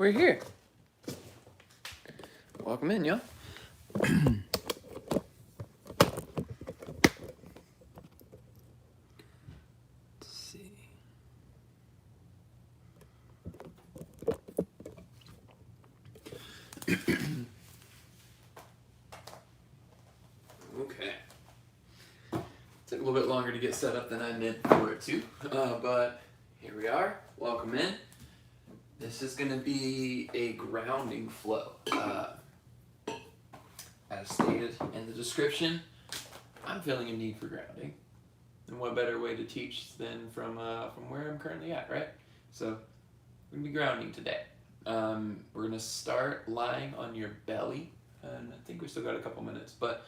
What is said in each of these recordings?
We're here. Welcome in, y'all. Let's see. Okay. Took a little bit longer to get set up than I meant for it to, but here we are. Welcome in. This is going to be a grounding flow. As stated in the description, I'm feeling a need for grounding. And what better way to teach than from where I'm currently at, right? So we're going to be grounding today. We're going to start lying on your belly. And I think we still got a couple minutes, but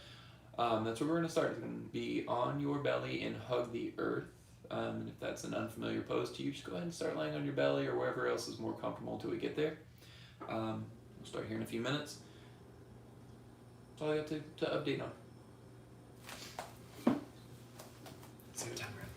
that's where we're going to start. It's going to be on your belly and hug the earth. And if that's an unfamiliar pose to you, just go ahead and start lying on your belly or wherever else is more comfortable until we get there. We'll start here in a few minutes. That's all I got to update on. See what time we're at.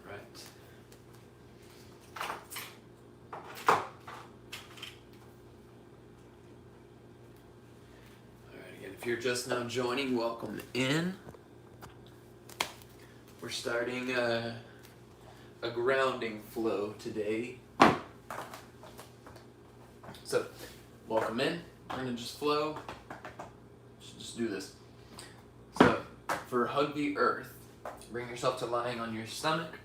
Right. Alright, again, if you're just now joining, welcome in. We're starting a grounding flow today. So, welcome in. We're gonna just flow. Just do this. So, for hug the earth, bring yourself to lying on your stomach.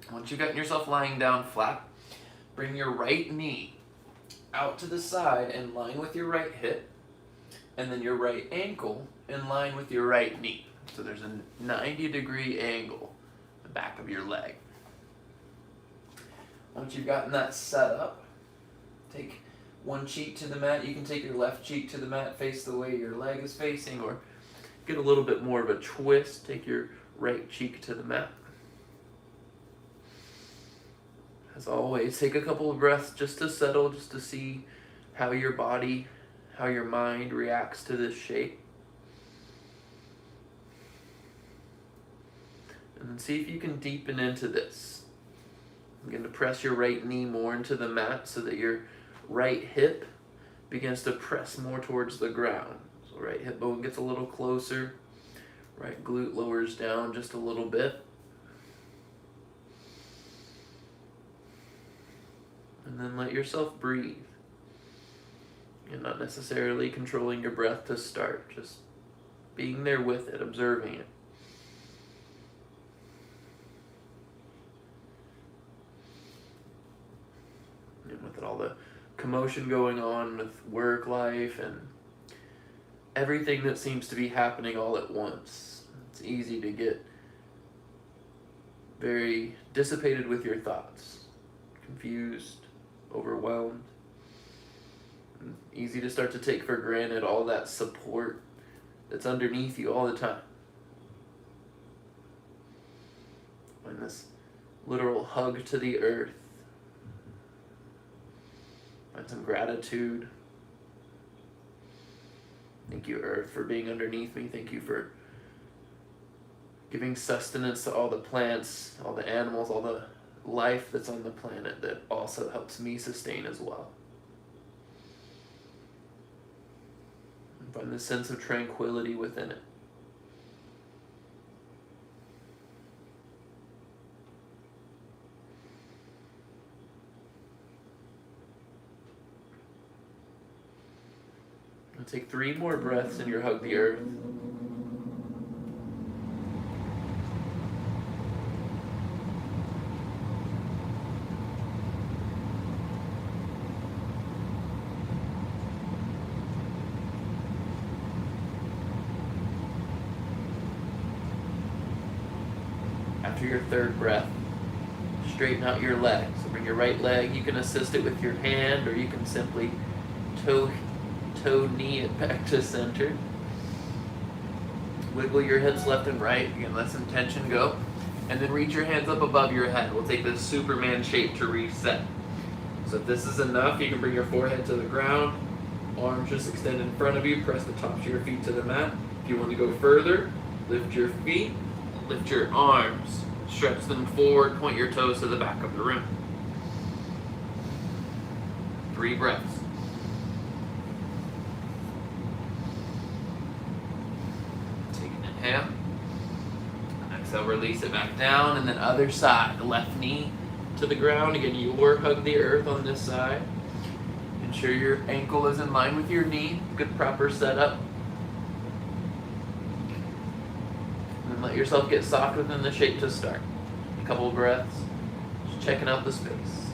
Once you've gotten yourself lying down flat, bring your right knee out to the side in line with your right hip, and then your right ankle in line with your right knee. So there's a 90-degree angle in the back of your leg. Once you've gotten that set up, take one cheek to the mat. You can take your left cheek to the mat, face the way your leg is facing, or get a little bit more of a twist. Take your right cheek to the mat. As always, take a couple of breaths just to settle, just to see how your body, how your mind reacts to this shape. And see if you can deepen into this. Begin to press your right knee more into the mat so that your right hip begins to press more towards the ground. So right hip bone gets a little closer. Right glute lowers down just a little bit. And then let yourself breathe. You're not necessarily controlling your breath to start, just being there with it, observing it. And with all the commotion going on with work life and everything that seems to be happening all at once, it's easy to get very dissipated with your thoughts, confused, overwhelmed. Easy to start to take for granted all that support that's underneath you all the time. And this literal hug to the earth. Find some gratitude. Thank you, earth, for being underneath me. Thank you for giving sustenance to all the plants, all the animals, all the life that's on the planet that also helps me sustain as well. And find this sense of tranquility within it. And take 3 more breaths in your hug the earth. After your 3rd breath, straighten out your legs. So bring your right leg, you can assist it with your hand, or you can simply toe knee it back to center. Wiggle your hips left and right, again, let some tension go. And then reach your hands up above your head. We'll take this Superman shape to reset. So if this is enough, you can bring your forehead to the ground, arms just extend in front of you, press the tops of your feet to the mat. If you want to go further, lift your feet, lift your arms, stretch them forward, point your toes to the back of the room. 3 breaths. Take an inhale. Exhale, release it back down, and then other side, left knee to the ground. Again, your hug the earth on this side. Ensure your ankle is in line with your knee. Good proper setup. And let yourself get soft within the shape to start. A couple of breaths, just checking out the space.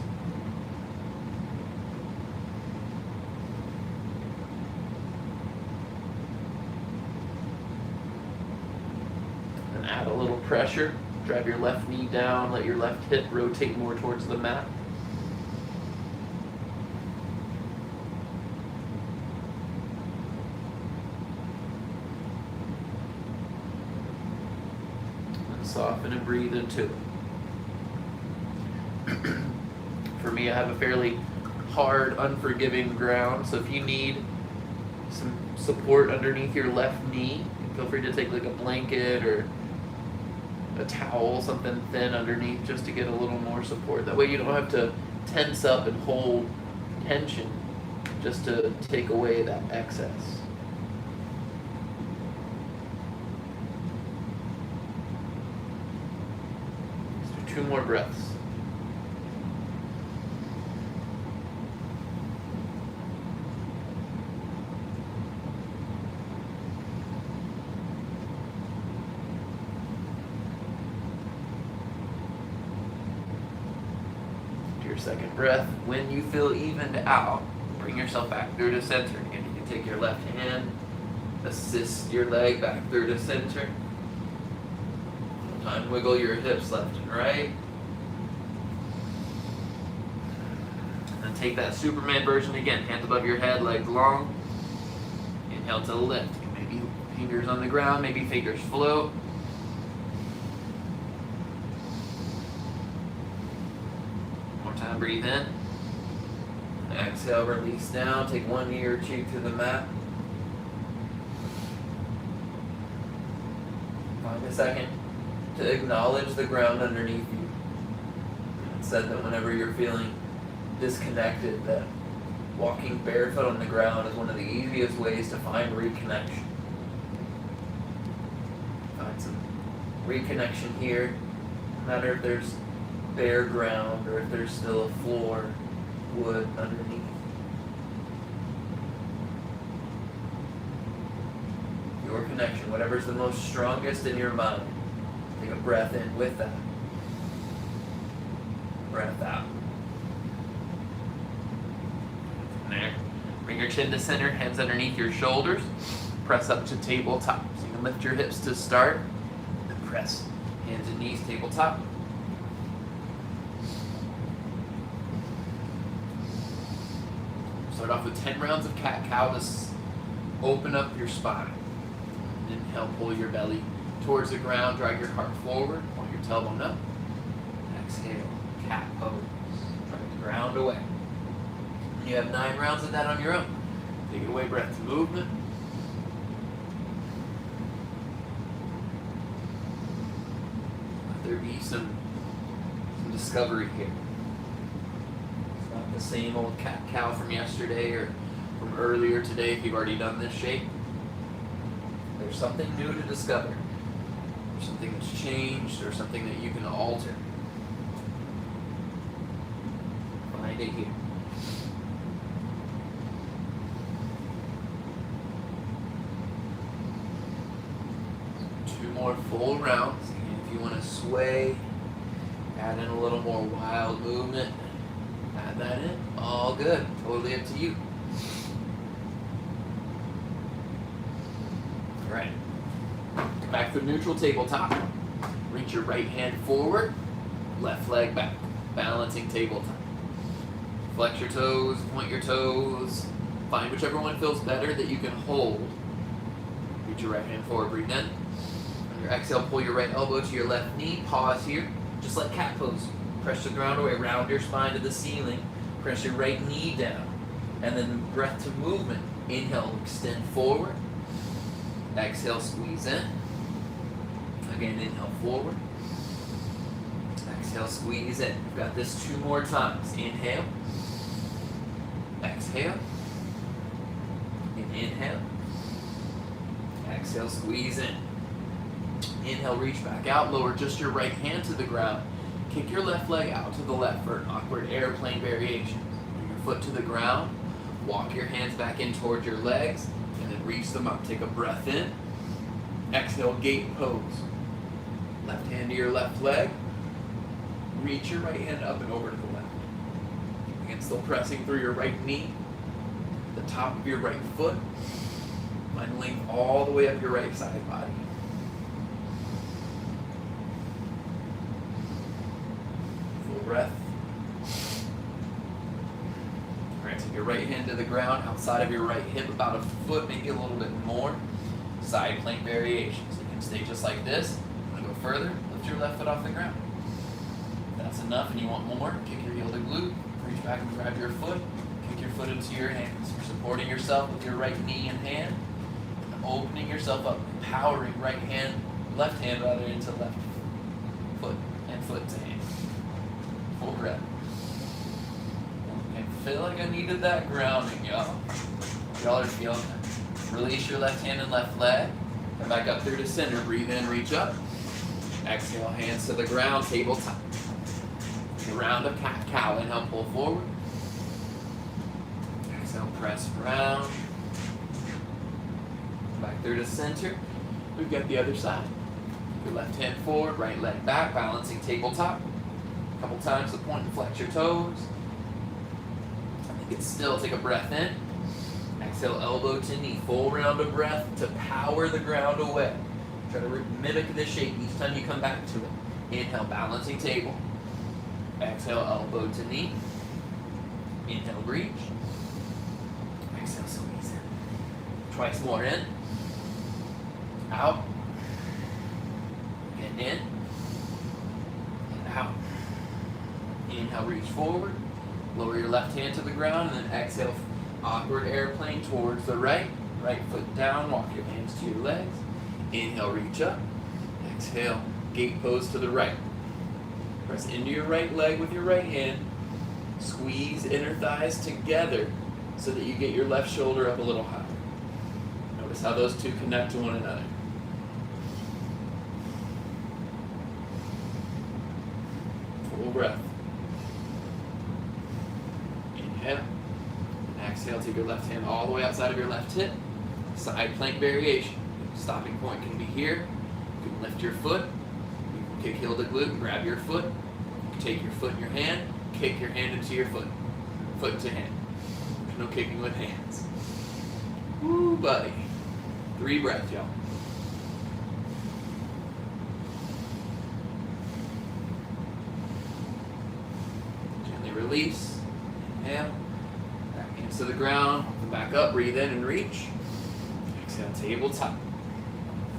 And add a little pressure. Drive your left knee down, let your left hip rotate more towards the mat. Soften and breathe into it. For me, I have a fairly hard, unforgiving ground, so if you need some support underneath your left knee, feel free to take like a blanket or a towel, something thin underneath, just to get a little more support. That way you don't have to tense up and hold tension just to take away that excess. 2 more breaths. Do your 2nd breath. When you feel evened out, bring yourself back through to center. Again, you can take your left hand, assist your leg back through to center. Wiggle your hips left and right. And then take that Superman version again. Hands above your head, legs long. Inhale to lift. Maybe fingers on the ground, maybe fingers float. One more time, breathe in. Exhale, release down. Take 1 knee or 2 to the mat. Find a second. to acknowledge the ground underneath you. It said that whenever you're feeling disconnected, that walking barefoot on the ground is one of the easiest ways to find reconnection. Find some reconnection here, no matter if there's bare ground or if there's still a floor, wood underneath. Your connection, whatever's the most strongest in your mind. Take a breath in with that. Breath out. There. Bring your chin to center, hands underneath your shoulders. Press up to tabletop. So you can lift your hips to start. And press hands and knees, tabletop. Start off with 10 rounds of cat-cow to open up your spine. Inhale, pull your belly towards the ground, drag your heart forward, point your tailbone up. Exhale, cat pose. Drag the ground away. And you have 9 rounds of that on your own. Take it away, breath to movement. Let there be some discovery here. It's not the same old cat-cow from yesterday or from earlier today if you've already done this shape. There's something new to discover. There's something that's changed or something that you can alter. Find it here. Two more full rounds. And if you want to sway, add in a little more wild movement, add that in. All good. Totally up to you. Right. Back to neutral tabletop. Reach your right hand forward, left leg back. Balancing tabletop. Flex your toes, point your toes. Find whichever one feels better that you can hold. Reach your right hand forward, breathe in. On your exhale, pull your right elbow to your left knee. Pause here. Just like cat pose. Press the ground away, round your spine to the ceiling. Press your right knee down. And then breath to movement. Inhale, extend forward. Exhale, squeeze in. Again, inhale forward. Exhale, squeeze in. We've got this 2 more times. Inhale. Exhale. And inhale. Exhale, squeeze in. Inhale, reach back out. Lower just your right hand to the ground. Kick your left leg out to the left for an awkward airplane variation. Bring your foot to the ground. Walk your hands back in toward your legs. And then reach them up. Take a breath in. Exhale, gate pose. Left hand to your left leg. Reach your right hand up and over to the left. Again, still pressing through your right knee. The top of your right foot. Find length all the way up your right side body. Full breath. Take your right hand to the ground, outside of your right hip, about a foot, maybe a little bit more. Side plank variations. You can stay just like this. Want to go further? Lift your left foot off the ground. If that's enough and you want more, kick your heel to glute. Reach back and grab your foot. Kick your foot into your hands. You're supporting yourself with your right knee and hand. And opening yourself up, empowering left hand rather, into left foot and foot to hand. Full breath. I feel like I needed that grounding, y'all. Y'all are feeling it. Release your left hand and left leg. Come back up through to center. Breathe in, reach up. Exhale, hands to the ground, tabletop. A round of cat-cow. Inhale, pull forward. Exhale, press round. Back through to center. We've got the other side. Your left hand forward, right leg back, balancing tabletop. A couple times to point and flex your toes. Still, take a breath in. Exhale, elbow to knee. Full round of breath to power the ground away. Try to mimic this shape each time you come back to it. Inhale, balancing table. Exhale, elbow to knee. Inhale, reach. Exhale, squeeze in. Twice more in. Out. And in. And out. Inhale, reach forward. Lower your left hand to the ground and then exhale, awkward airplane towards the right. Right foot down, walk your hands to your legs. Inhale, reach up. Exhale, Gate pose to the right. Press into your right leg with your right hand. Squeeze inner thighs together so that you get your left shoulder up a little higher. Notice how those two connect to one another. Full breath. Inhale. And exhale, take your left hand all the way outside of your left hip. Side plank variation. Stopping point can be here. You can lift your foot. You can kick heel to glute, grab your foot. You can take your foot in your hand, kick your hand into your foot. Foot to hand. There's no kicking with hands. Woo, buddy. 3 breaths, y'all. Gently release. Inhale. Back into the ground. Back up. Breathe in and reach. Exhale, tabletop.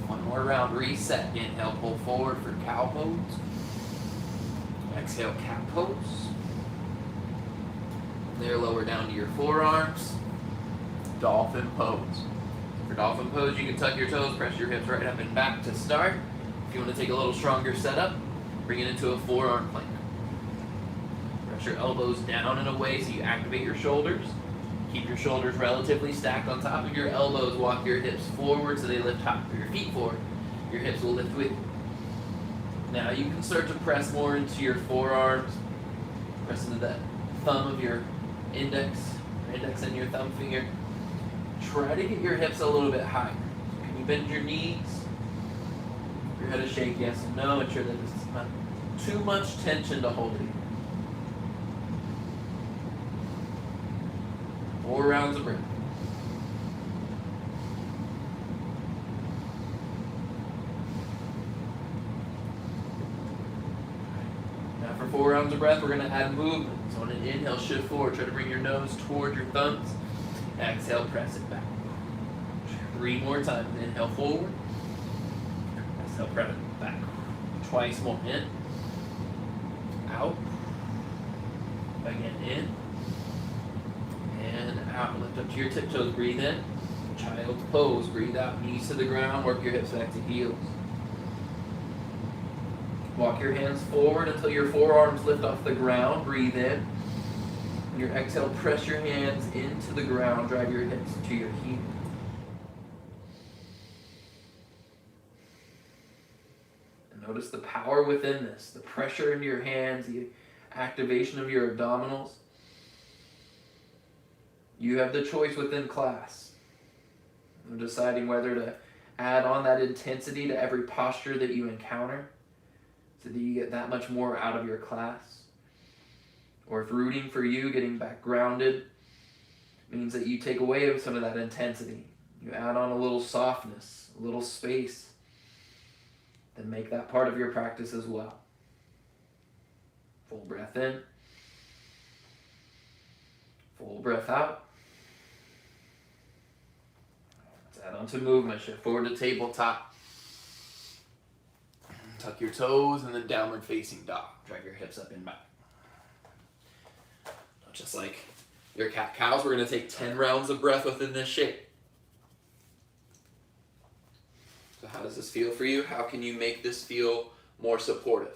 One more round. Reset. Inhale, pull forward for cow pose. Exhale, cat pose. There, lower down to your forearms. Dolphin pose. For dolphin pose, you can tuck your toes, press your hips right up and back to start. If you want to take a little stronger setup, bring it into a forearm plank. Press your elbows down and away so you activate your shoulders. Keep your shoulders relatively stacked on top of your elbows. Walk your hips forward so they lift high. Your feet forward. Your hips will lift with you. Now you can start to press more into your forearms. Press into the thumb of your index and your thumb finger. Try to get your hips a little bit higher. Can you bend your knees? Your head is shake yes and no. Ensure that there's not too much tension to hold it. 4 rounds of breath. Now for 4 rounds of breath, we're going to add movement. So on an inhale, shift forward. Try to bring your nose toward your thumbs. Exhale, press it back. 3 more times. Inhale forward. Exhale, press it back. Twice more. In. Out. Again, in. And out. Lift up to your tiptoes. Breathe in. Child's pose. Breathe out. Knees to the ground. Work your hips back to heels. Walk your hands forward until your forearms lift off the ground. Breathe in. On your exhale, press your hands into the ground. Drive your hips to your heels. And notice the power within this. The pressure into your hands. The activation of your abdominals. You have the choice within class of deciding whether to add on that intensity to every posture that you encounter so that you get that much more out of your class. Or if rooting for you, getting back grounded, means that you take away some of that intensity. You add on a little softness, a little space, then make that part of your practice as well. Full breath in. Full breath out. Let's add on to movement. Shift forward to tabletop. Tuck your toes and then downward facing dog. Drag your hips up and back. Just like your cat-cows, we're going to take 10 rounds of breath within this shape. So how does this feel for you? How can you make this feel more supportive?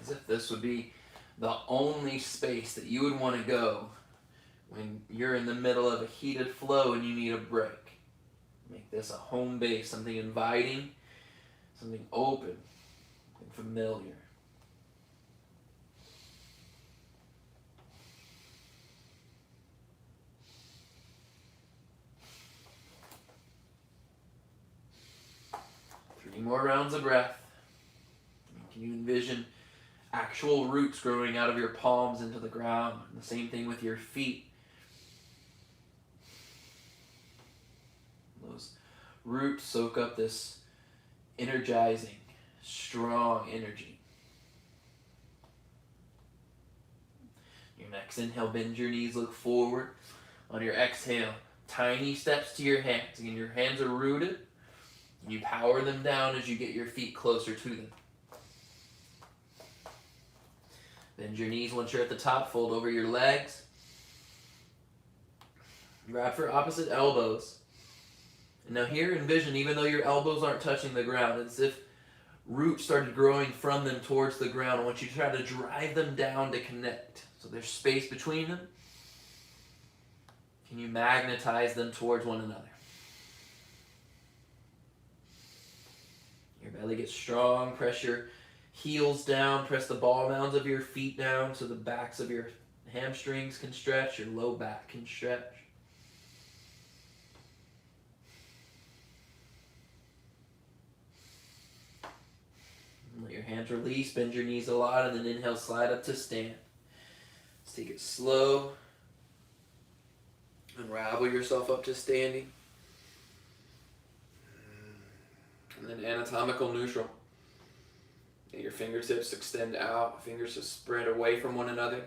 As if this would be the only space that you would want to go when you're in the middle of a heated flow and you need a break. Make this a home base, something inviting, something open and familiar. More rounds of breath. Can you envision actual roots growing out of your palms into the ground? And the same thing with your feet. Those roots soak up this energizing, strong energy. Your next inhale, bend your knees, look forward. On your exhale, tiny steps to your hands. Again, your hands are rooted. You power them down as you get your feet closer to them. Bend your knees once you're at the top. Fold over your legs. Grab for opposite elbows. And now here, envision, even though your elbows aren't touching the ground, it's as if roots started growing from them towards the ground. I want you to try to drive them down to connect. So there's space between them. Can you magnetize them towards one another? Your belly gets strong. Press your heels down. Press the ball mounds of your feet down so the backs of your hamstrings can stretch. Your low back can stretch. Let your hands release. Bend your knees a lot, and then inhale, slide up to stand. Let's take it slow. Unravel yourself up to standing. And then anatomical neutral. And your fingertips extend out, fingers just spread away from one another.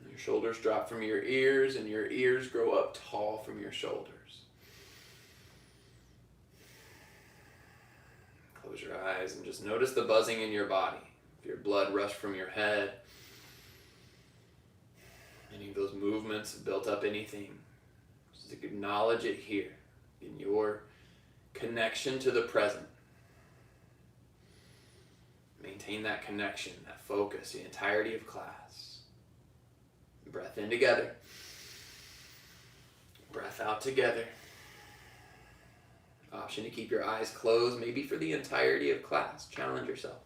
Your shoulders drop from your ears, and your ears grow up tall from your shoulders. Close your eyes and just notice the buzzing in your body. If your blood rushed from your head, any of those movements built up anything, just acknowledge it here in your connection to the present. Maintain that connection, that focus, the entirety of class. Breath in together. Breath out together. Option to keep your eyes closed, maybe for the entirety of class. Challenge yourself.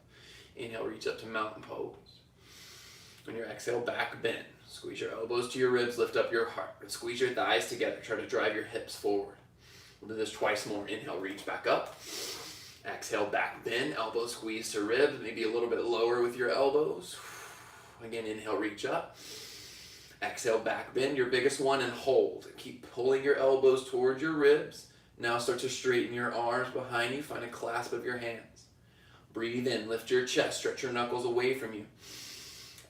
Inhale, reach up to mountain pose. On your exhale, back bend. Squeeze your elbows to your ribs, lift up your heart. And squeeze your thighs together. Try to drive your hips forward. We'll do this twice more. Inhale, reach back up. Exhale, back bend. Elbows squeeze to ribs. Maybe a little bit lower with your elbows. Again, inhale, reach up. Exhale, back bend. Your biggest one, and hold. Keep pulling your elbows towards your ribs. Now start to straighten your arms behind you. Find a clasp of your hands. Breathe in. Lift your chest. Stretch your knuckles away from you.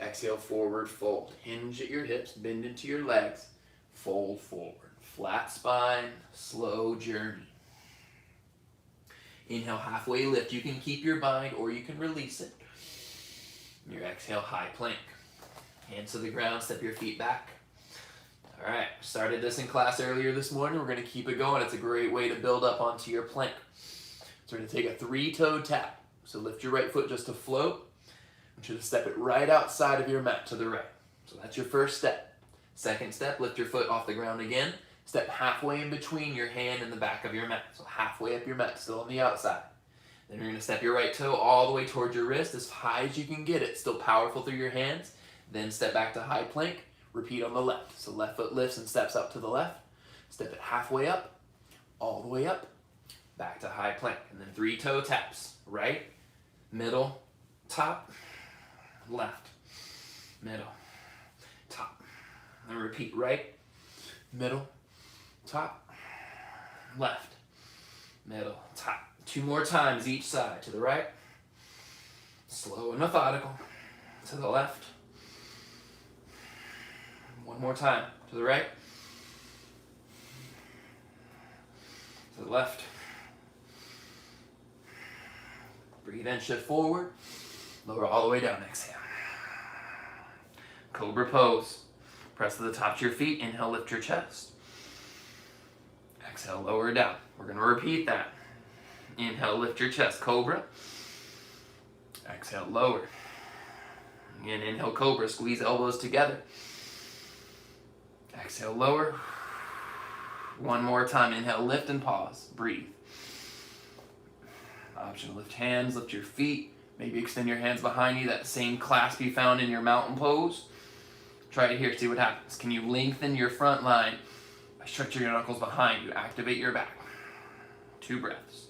Exhale, forward fold. Hinge at your hips. Bend into your legs. Fold forward. Flat spine. Slow journey. Inhale, halfway lift. You can keep your bind or you can release it. Your exhale, high plank. Hands to the ground. Step your feet back. All right, started this in class earlier this morning. We're going to keep it going. It's a great way to build up onto your plank. So we're going to take a three-toe tap. So lift your right foot just to float. I want you to step it right outside of your mat to the right. So that's your first step. Second step, lift your foot off the ground again. Step halfway in between your hand and the back of your mat. So halfway up your mat, still on the outside. Then you're going to step your right toe all the way towards your wrist, as high as you can get it. Still powerful through your hands. Then step back to high plank. Repeat on the left. So left foot lifts and steps up to the left. Step it halfway up, all the way up, back to high plank. And then three-toe taps. Right, middle, top, left, middle, top. And repeat right, middle, top, left, middle, top. 2 more times each side. To the right, slow and methodical. To the left. 1 more time. To the right. To the left. Breathe in, shift forward. Lower all the way down. Exhale. Cobra pose. Press to the tops of your feet. Inhale, lift your chest. Exhale, lower down. We're going to repeat that. Inhale, lift your chest. Cobra. Exhale, lower. Again, inhale, cobra. Squeeze elbows together. Exhale, lower. 1 more time. Inhale, lift and pause. Breathe. Option to lift hands, lift your feet. Maybe extend your hands behind you. That same clasp you found in your mountain pose. Try it here. See what happens. Can you lengthen your front line by stretching your knuckles behind you? Activate your back. 2 breaths.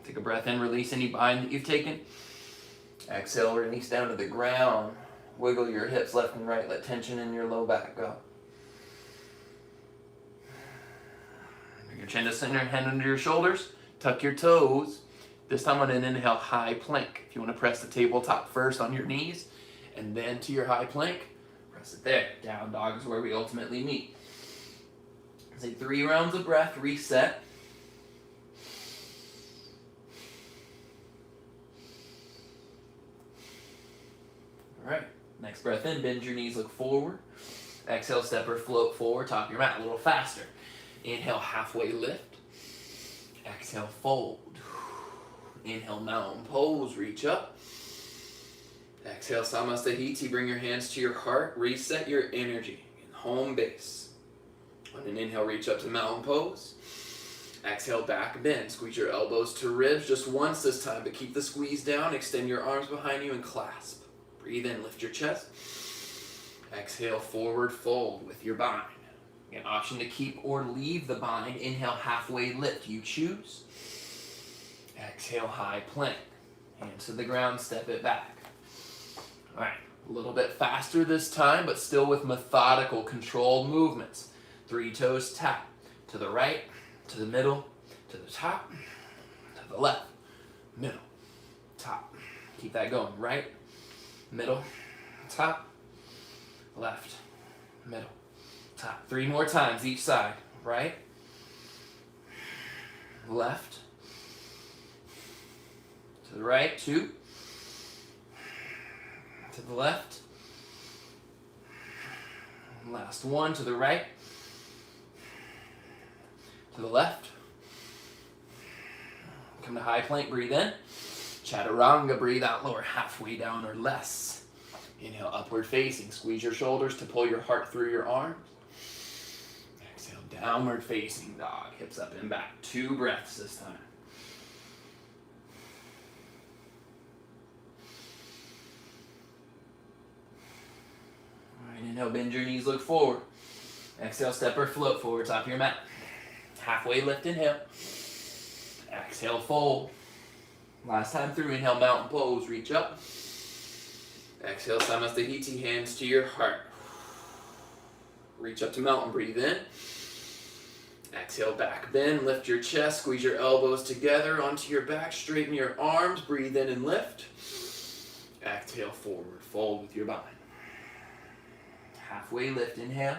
Take a breath in. Release any bind that you've taken. Exhale, release down to the ground. Wiggle your hips left and right. Let tension in your low back go. Bring your chin to center, hand under your shoulders. Tuck your toes. This time on an inhale, high plank. If you want to press the tabletop first on your knees and then to your high plank, press it there. Down dog is where we ultimately meet. Take 3 rounds of breath, reset. All right, Next breath in, bend your knees, look forward. Exhale, step or float forward, top of your mat, a little faster. Inhale, halfway lift. Exhale, fold. Inhale, mountain pose, reach up. Exhale, Samastahiti, bring your hands to your heart, reset your energy in home base. On an inhale, reach up to mountain pose. Exhale, back bend, squeeze your elbows to ribs, just once this time, but keep the squeeze down, extend your arms behind you and clasp. Breathe in, lift your chest. Exhale, forward fold with your bind. An option to keep or leave the bind. Inhale, halfway lift, you choose. Exhale, high plank. Hands to the ground, step it back. All right, a little bit faster this time, but still with methodical, controlled movements. 3 toes tap, to the right, to the middle, to the top, to the left, middle, top. Keep that going, right, middle, top, left, middle, top. 3 more times each side, right, left, to the right, 2, to the left, last 1, to the right, to the left. Come to high plank, breathe in. Chaturanga, breathe out, lower halfway down or less. Inhale, upward facing. Squeeze your shoulders to pull your heart through your arms. Exhale, downward facing dog. Hips up and back. 2 breaths this time. All right, inhale, bend your knees, look forward. Exhale, step or float forward, top of your mat. Halfway lift, inhale. Exhale, fold. Last time through, inhale, mountain pose, reach up. Exhale, Samastahiti, hands to your heart. Reach up to mountain, breathe in. Exhale, back bend, lift your chest, squeeze your elbows together onto your back, straighten your arms, breathe in and lift. Exhale, forward, fold with your bind. Halfway lift, inhale.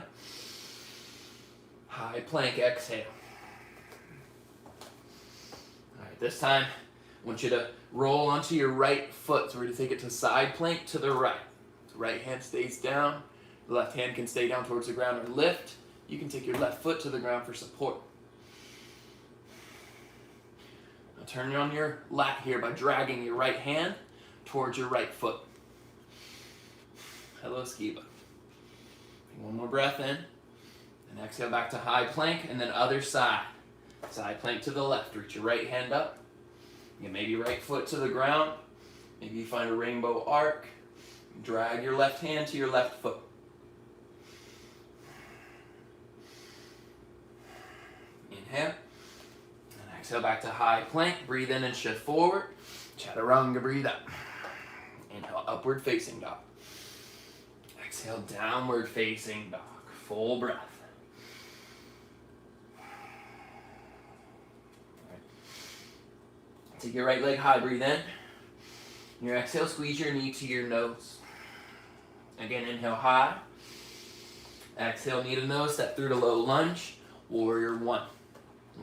High plank, exhale. This time, I want you to roll onto your right foot. So we're going to take it to side plank to the right. The right hand stays down. The left hand can stay down towards the ground or lift. You can take your left foot to the ground for support. Now turn on your lat here by dragging your right hand towards your right foot. Hello, Skiba. One more breath in. And exhale back to high plank and then other side. Side plank to the left, reach your right hand up. You maybe right foot to the ground. Maybe you find a rainbow arc. Drag your left hand to your left foot. Inhale. And exhale back to high plank. Breathe in and shift forward. Chaturanga, breathe up. Inhale, upward facing dog. Exhale, downward facing dog. Full breath. Take your right leg high, breathe in. Your exhale, squeeze your knee to your nose. Again, inhale high. Exhale, knee to nose, step through to low lunge. Warrior 1.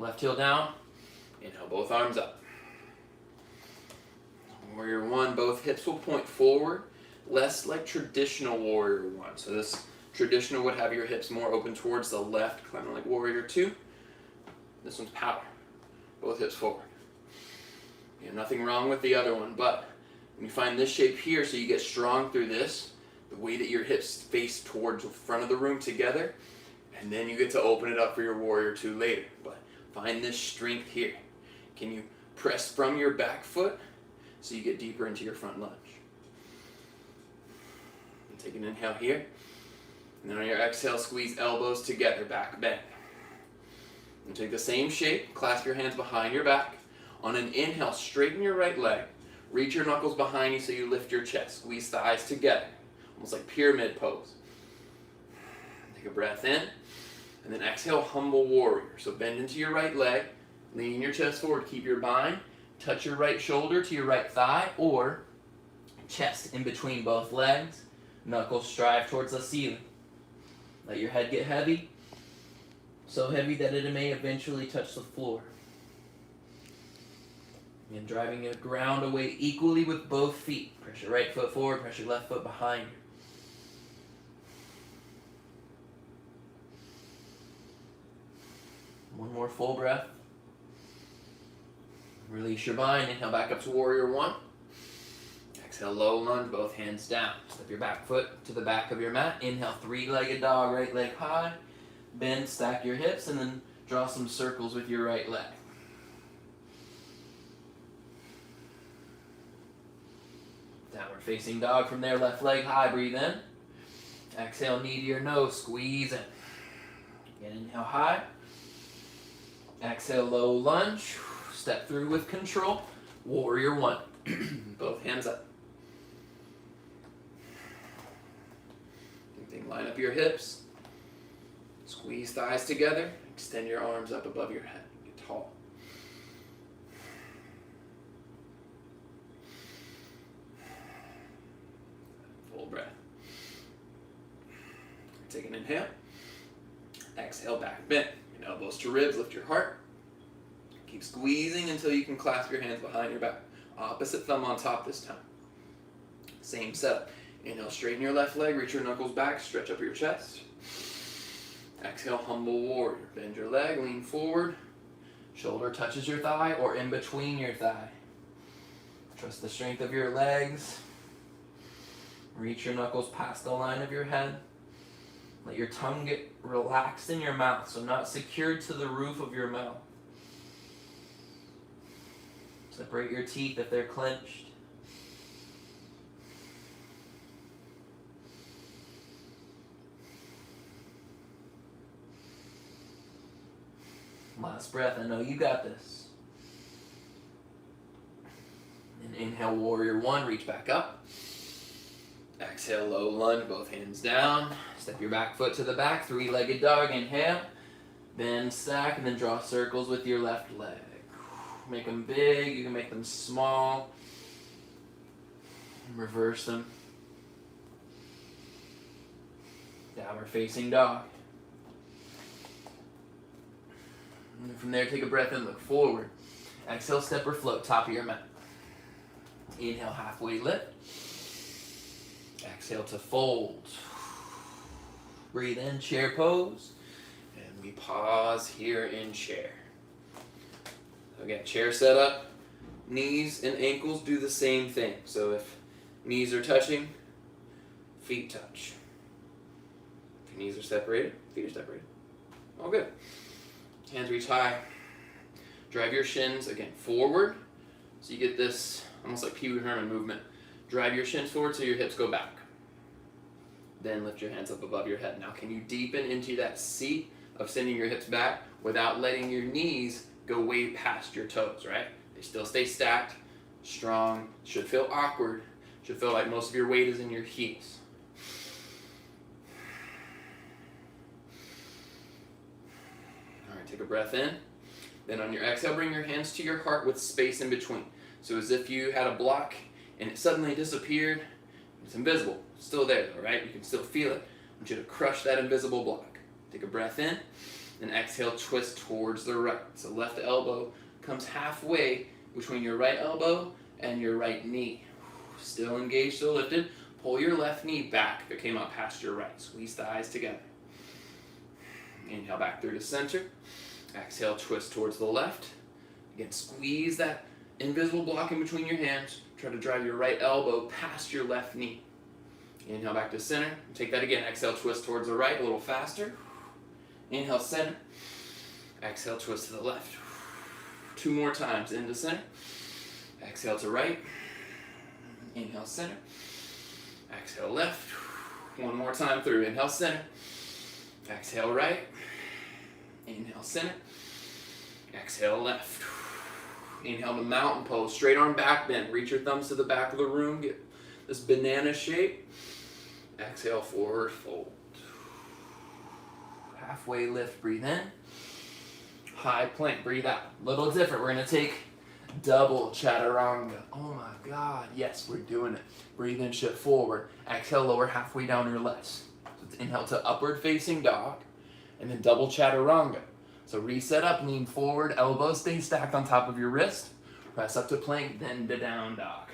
Left heel down. Inhale, both arms up. Warrior 1, both hips will point forward. Less like traditional warrior 1. So this traditional would have your hips more open towards the left, kind of like warrior 2. This one's power. Both hips forward. Yeah, nothing wrong with the other one, but when you find this shape here, so you get strong through this, the way that your hips face towards the front of the room together, and then you get to open it up for your warrior 2 later. But find this strength here. Can you press from your back foot so you get deeper into your front lunge? And take an inhale here, and then on your exhale, squeeze elbows together, back bend. And take the same shape, clasp your hands behind your back. On an inhale, straighten your right leg. Reach your knuckles behind you so you lift your chest. Squeeze thighs together, almost like pyramid pose. Take a breath in, and then exhale, humble warrior. So bend into your right leg, lean your chest forward, keep your bind, touch your right shoulder to your right thigh, or chest in between both legs, knuckles strive towards the ceiling. Let your head get heavy, so heavy that it may eventually touch the floor. And driving the ground away equally with both feet. Press your right foot forward, press your left foot behind you. One more full breath. Release your bind. Inhale back up to warrior one. Exhale, low lunge, both hands down. Step your back foot to the back of your mat. Inhale, three-legged dog, right leg high. Bend, stack your hips, and then draw some circles with your right leg. Downward facing dog from there, left leg high, breathe in. Exhale, knee to your nose, squeeze in. Again, inhale high. Exhale, low lunge. Step through with control. Warrior one. Both hands up. Same thing, line up your hips. Squeeze thighs together. Extend your arms up above your head. Get tall. Full breath. Take an inhale. Exhale, back bend. Your elbows to ribs, lift your heart. Keep squeezing until you can clasp your hands behind your back. Opposite thumb on top this time. Same setup. Inhale, straighten your left leg, reach your knuckles back, stretch up your chest. Exhale, humble warrior. Bend your leg, lean forward. Shoulder touches your thigh or in between your thigh. Trust the strength of your legs. Reach your knuckles past the line of your head. Let your tongue get relaxed in your mouth, so not secured to the roof of your mouth. Separate your teeth if they're clenched. Last breath, I know you got this. And inhale, warrior one, reach back up. Exhale, low lunge, both hands down. Step your back foot to the back, three-legged dog, inhale. Bend, stack, and then draw circles with your left leg. Make them big, you can make them small. Reverse them. Downward facing dog. And from there, take a breath in, look forward. Exhale, step or float, top of your mat. Inhale, halfway lift. Exhale to fold. Breathe in, chair pose. And we pause here in chair. Again, chair set up. Knees and ankles do the same thing. So if knees are touching, feet touch. If your knees are separated, feet are separated. All good. Hands reach high. Drive your shins, again, forward. So you get this almost like Pee Wee Herman movement. Drive your shins forward so your hips go back. Then lift your hands up above your head. Now can you deepen into that seat of sending your hips back without letting your knees go way past your toes, right? They still stay stacked, strong, should feel awkward, should feel like most of your weight is in your heels. All right, take a breath in. Then on your exhale, bring your hands to your heart with space in between. So as if you had a block and it suddenly disappeared. It's invisible. It's still there though, right? You can still feel it. I want you to crush that invisible block. Take a breath in, and exhale, twist towards the right. So left elbow comes halfway between your right elbow and your right knee. Still engaged, still lifted. Pull your left knee back if it came up past your right. Squeeze the eyes together. Inhale back through to center. Exhale, twist towards the left. Again, squeeze that invisible block in between your hands. Try to drive your right elbow past your left knee. Inhale back to center. Take that again. Exhale, twist towards the right a little faster. Inhale, center. Exhale, twist to the left. 2 more times. Into center. Exhale to right. Inhale, center. Exhale, left. 1 more time through. Inhale, center. Exhale, right. Inhale, center. Exhale, left. Inhale to mountain pose. Straight arm back bend. Reach your thumbs to the back of the room. Get this banana shape. Exhale, forward fold. Halfway lift. Breathe in. High plank. Breathe out. Little different. We're going to take double chaturanga. Oh my God. Yes, we're doing it. Breathe in, shift forward. Exhale, lower halfway down your legs. So it's inhale to upward facing dog. And then double chaturanga. So reset up, lean forward, elbows stay stacked on top of your wrist. Press up to plank, then to down dog.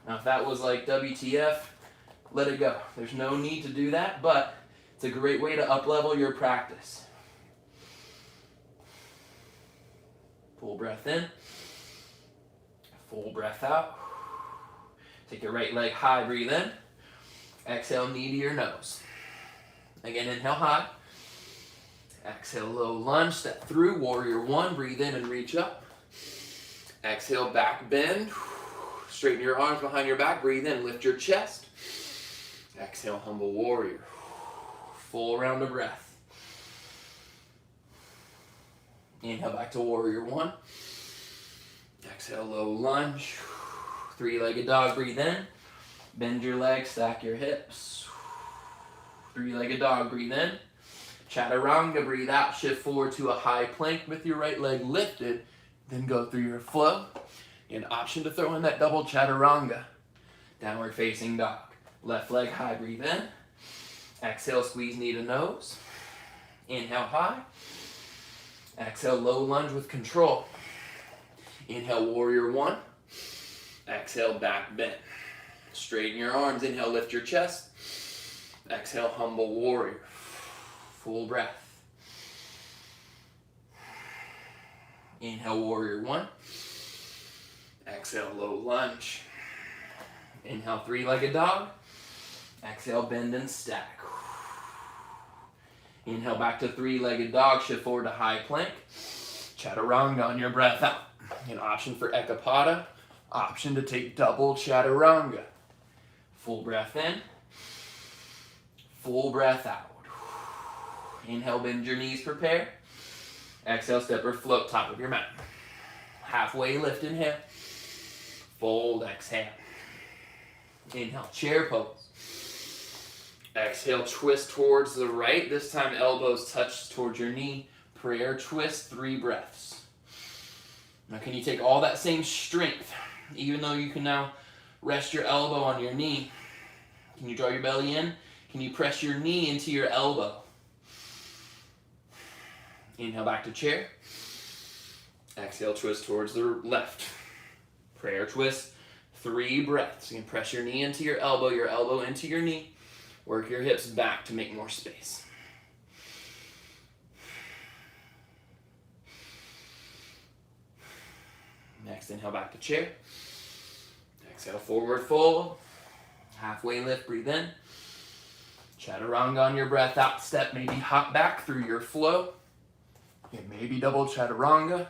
Now if that was like WTF, let it go. There's no need to do that, but it's a great way to up-level your practice. Full breath in. Full breath out. Take your right leg high, breathe in. Exhale, knee to your nose. Again, inhale high. Exhale, low lunge, step through, warrior one, breathe in and reach up. Exhale, back bend. Straighten your arms behind your back, breathe in, lift your chest. Exhale, humble warrior. Full round of breath. Inhale back to warrior one. Exhale, low lunge. Three-legged dog, breathe in. Bend your legs, stack your hips. Three-legged dog, breathe in. Chaturanga, breathe out, shift forward to a high plank with your right leg lifted. Then go through your flow. An option to throw in that double chaturanga. Downward facing dog. Left leg high, breathe in. Exhale, squeeze knee to nose. Inhale high. Exhale, low lunge with control. Inhale, warrior one. Exhale, back bend. Straighten your arms. Inhale, lift your chest. Exhale, humble warrior. Full breath. Inhale, warrior one. Exhale, low lunge. Inhale, three-legged dog. Exhale, bend and stack. Inhale, back to three-legged dog. Shift forward to high plank. Chaturanga on your breath out. An option for Ekapada. Option to take double chaturanga. Full breath in. Full breath out. Inhale, bend your knees, prepare. Exhale, step or float top of your mat. Halfway lift, inhale. Fold, exhale. Inhale, chair pose. Exhale, twist towards the right. This time elbows touch towards your knee. Prayer twist, 3 breaths. Now can you take all that same strength, even though you can now rest your elbow on your knee? Can you draw your belly in? Can you press your knee into your elbow? Inhale back to chair. Exhale, twist towards the left. Prayer twist, 3 breaths. You can press your knee into your elbow into your knee. Work your hips back to make more space. Next, inhale back to chair. Exhale, forward fold. Halfway lift, breathe in. Chaturanga on your breath out. Step, maybe hop back through your flow. It may be double chaturanga.